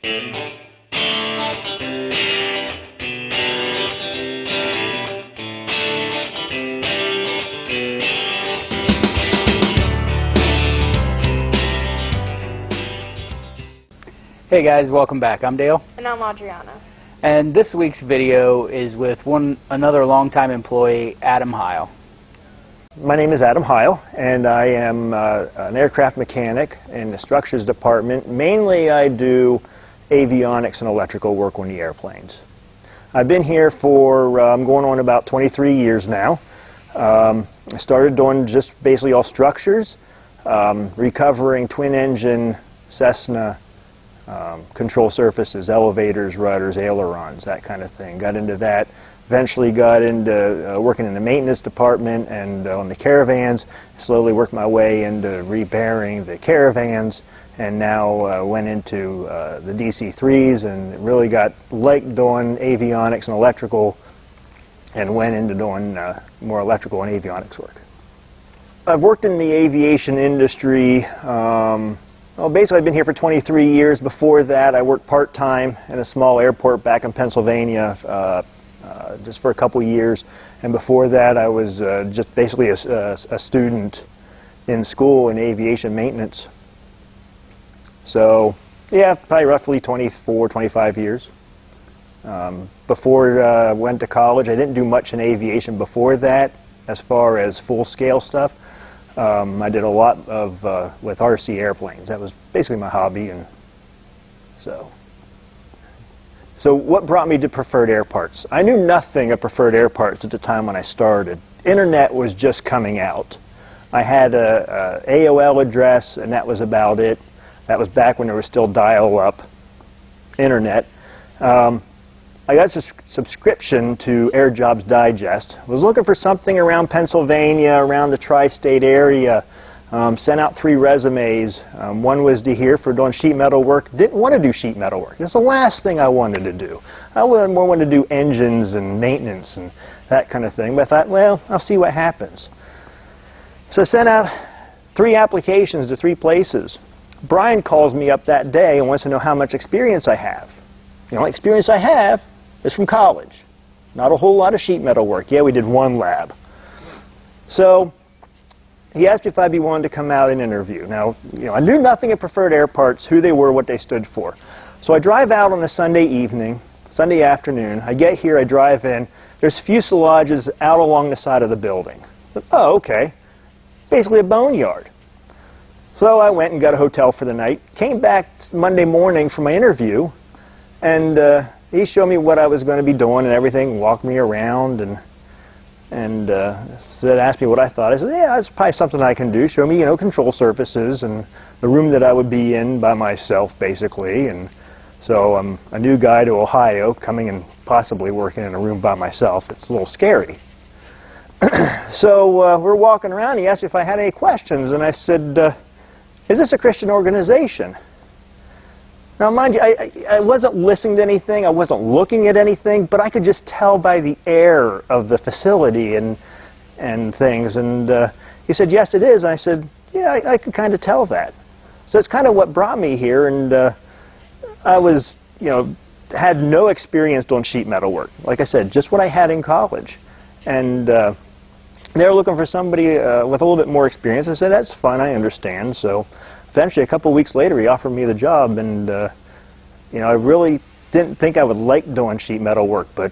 Hey guys, welcome back. I'm Dale. And I'm Adriana. And this week's video is with another longtime employee, Adam Hile. My name is Adam Hile, and I am an aircraft mechanic in the structures department. Mainly I do avionics and electrical work on the airplanes. I've been here for, I'm going on about 23 years now. I started doing just basically all structures, recovering twin engine Cessna control surfaces, elevators, rudders, ailerons, that kind of thing. Got into that. Eventually got into working in the maintenance department and on the caravans. Slowly worked my way into repairing the caravans, and now went into the DC-3s and really liked doing avionics and electrical, and went into doing more electrical and avionics work. I've worked in the aviation industry. Well, basically I've been here for 23 years. Before that I worked part-time in a small airport back in Pennsylvania just for a couple years, and before that I was just basically a student in school in aviation maintenance. So yeah, probably roughly 24, 25 years. Before I went to college, I didn't do much in aviation before that as far as full-scale stuff. I did a lot of with RC airplanes. That was basically my hobby, and so what brought me to Preferred Airparts? I knew nothing of Preferred Airparts at the time when I started. Internet was just coming out. I had a AOL address, and that was about it. That was back when there was still dial-up internet. I got a subscription to Air Jobs Digest. Was looking for something around Pennsylvania, around the tri-state area. Sent out 3 resumes. One was to here for doing sheet metal work. Didn't want to do sheet metal work. That's the last thing I wanted to do. I more wanted to do engines and maintenance and that kind of thing. But I thought, well, I'll see what happens. So I sent out 3 applications to 3 places. Brian calls me up that day and wants to know how much experience I have. The only experience I have is from college. Not a whole lot of sheet metal work. Yeah, we did 1 lab. So he asked me if I'd be willing to come out and interview. Now, I knew nothing of Preferred Airparts, who they were, what they stood for. So I drive out on a Sunday evening, Sunday afternoon. I get here, I drive in. There's fuselages out along the side of the building. But, oh, okay. Basically a boneyard. So I went and got a hotel for the night. Came back Monday morning for my interview, and he showed me what I was going to be doing and everything, walked me around, and asked me what I thought. I said, yeah, it's probably something I can do. Show me, control surfaces and the room that I would be in by myself, basically. And so I'm a new guy to Ohio, coming and possibly working in a room by myself. It's a little scary. So we're walking around. He asked me if I had any questions, and I said, is this a Christian organization? Now, mind you, I wasn't listening to anything, I wasn't looking at anything, but I could just tell by the air of the facility and things. And he said, yes, it is. And I said, yeah, I could kind of tell that. So it's kind of what brought me here. And I was, had no experience doing sheet metal work. Like I said, just what I had in college. And they were looking for somebody with a little bit more experience. I said, that's fine, I understand. So eventually, a couple of weeks later, he offered me the job, and I really didn't think I would like doing sheet metal work, but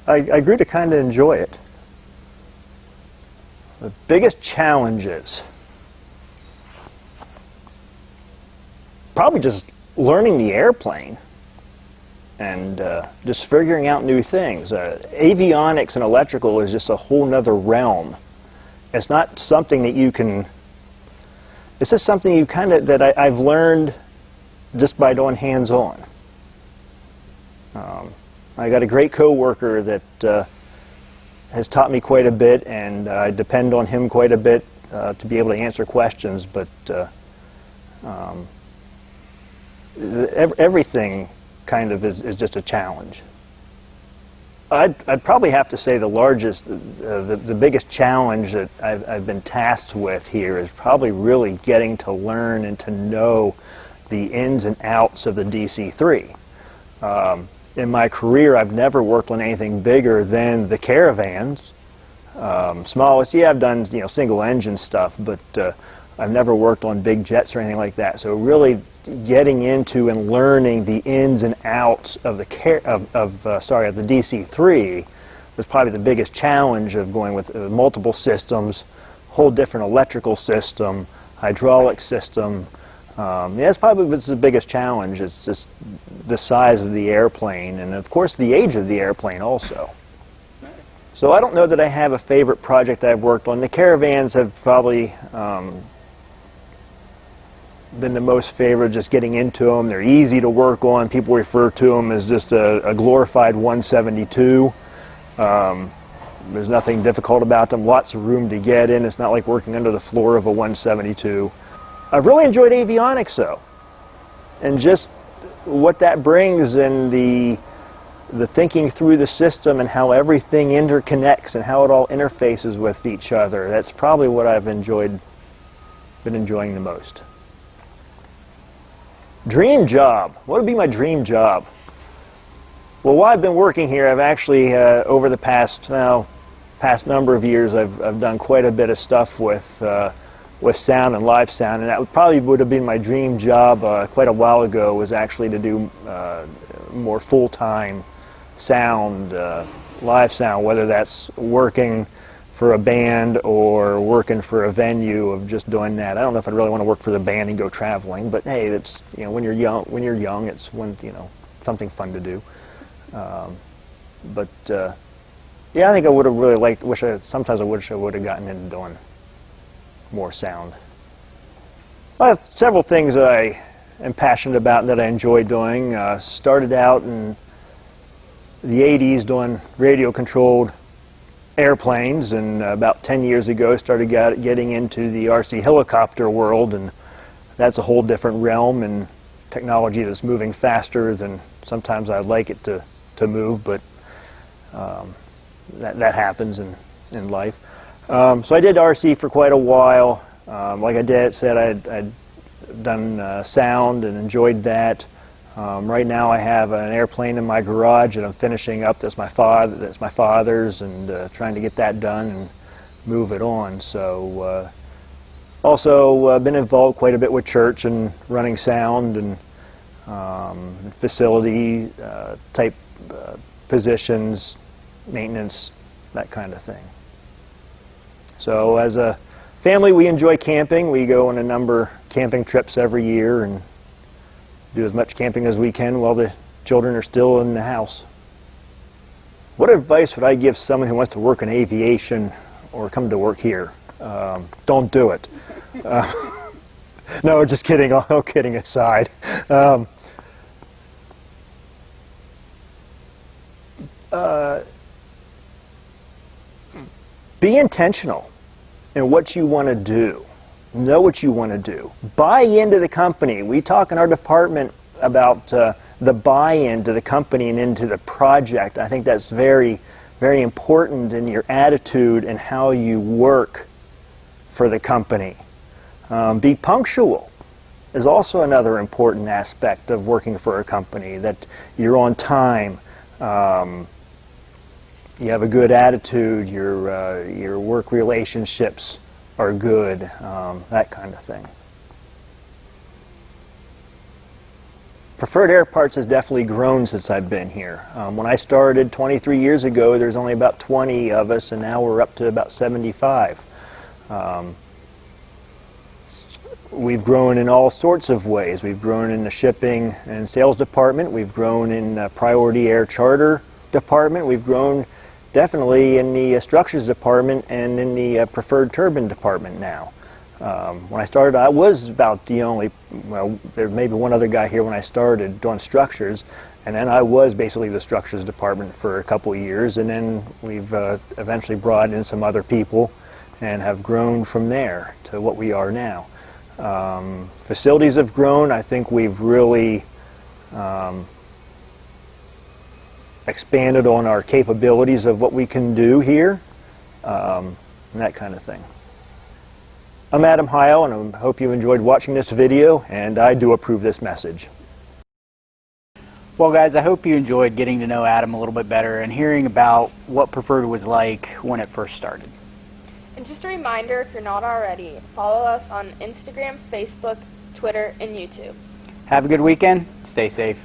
I grew to kind of enjoy it. The biggest challenges, probably just learning the airplane and just figuring out new things. Avionics and electrical is just a whole nother realm. It's not something that you can. It's just something that I've learned just by doing hands-on. I got a great coworker that has taught me quite a bit, and I depend on him quite a bit to be able to answer questions. But everything kind of is just a challenge. I'd probably have to say the biggest challenge that I've been tasked with here is probably really getting to learn and to know the ins and outs of the DC-3. In my career, I've never worked on anything bigger than the Caravans. Smallest, yeah, I've done single engine stuff, but I've never worked on big jets or anything like that. So really getting into and learning the ins and outs of the the DC-3 was probably the biggest challenge of going with multiple systems, whole different electrical system, hydraulic system. That's probably what's the biggest challenge. It's just the size of the airplane, and of course the age of the airplane also. So I don't know that I have a favorite project I've worked on. The Caravans have probably been the most favorite, just getting into them. They're easy to work on. People refer to them as just a glorified 172. There's nothing difficult about them. Lots of room to get in. It's not like working under the floor of a 172. I've really enjoyed avionics though, and just what that brings in the thinking through the system and how everything interconnects and how it all interfaces with each other. That's probably what I've been enjoying the most. Dream job. What would be my dream job? Well, while I've been working here, I've actually over the past number of years, I've done quite a bit of stuff with sound and live sound, and that probably would have been my dream job quite a while ago, was actually to do more full-time sound, live sound, whether that's working for a band or working for a venue, of just doing that. I don't know if I'd really want to work for the band and go traveling, but hey, that's when you're young, it's something fun to do. Yeah, I think I would have really liked. Sometimes I wish I would have gotten into doing more sound. I have several things that I am passionate about and that I enjoy doing. Started out in the 80s doing radio-controlled airplanes, and about 10 years ago started getting into the RC helicopter world, and that's a whole different realm and technology that's moving faster than sometimes I'd like it to move, but that happens in life. So I did RC for quite a while. Like I said, I'd done sound and enjoyed that. Right now I have an airplane in my garage that I'm finishing up. That's my father's, and trying to get that done and move it on. So also been involved quite a bit with church and running sound and facility type positions, maintenance, that kind of thing. So as a family, we enjoy camping. We go on a number of camping trips every year and do as much camping as we can while the children are still in the house. What advice would I give someone who wants to work in aviation or come to work here? Don't do it. No, just kidding. All kidding aside. Be intentional in what you want to do. Know what you want to do. Buy into the company. We talk in our department about the buy-in to the company and into the project. I think that's very, very important in your attitude and how you work for the company. Be punctual is also another important aspect of working for a company, that you're on time. You have a good attitude, your work relationships are good, that kind of thing. Preferred Airparts has definitely grown since I've been here. When I started 23 years ago, there's only about 20 of us, and now we're up to about 75. We've grown in all sorts of ways. We've grown in the shipping and sales department. We've grown in the priority air charter department. We've grown definitely in the structures department and in the preferred turbine department now. When I started, I was about the only, well, there may be one other guy here when I started doing structures, and then I was basically the structures department for a couple of years, and then we've eventually brought in some other people and have grown from there to what we are now. Facilities have grown. I think we've really expanded on our capabilities of what we can do here, and that kind of thing. I'm Adam Hile, and I hope you enjoyed watching this video, and I do approve this message. Well guys, I hope you enjoyed getting to know Adam a little bit better and hearing about what Preferred was like when it first started. And just a reminder, if you're not already, follow us on Instagram, Facebook, Twitter, and YouTube. Have a good weekend. Stay safe.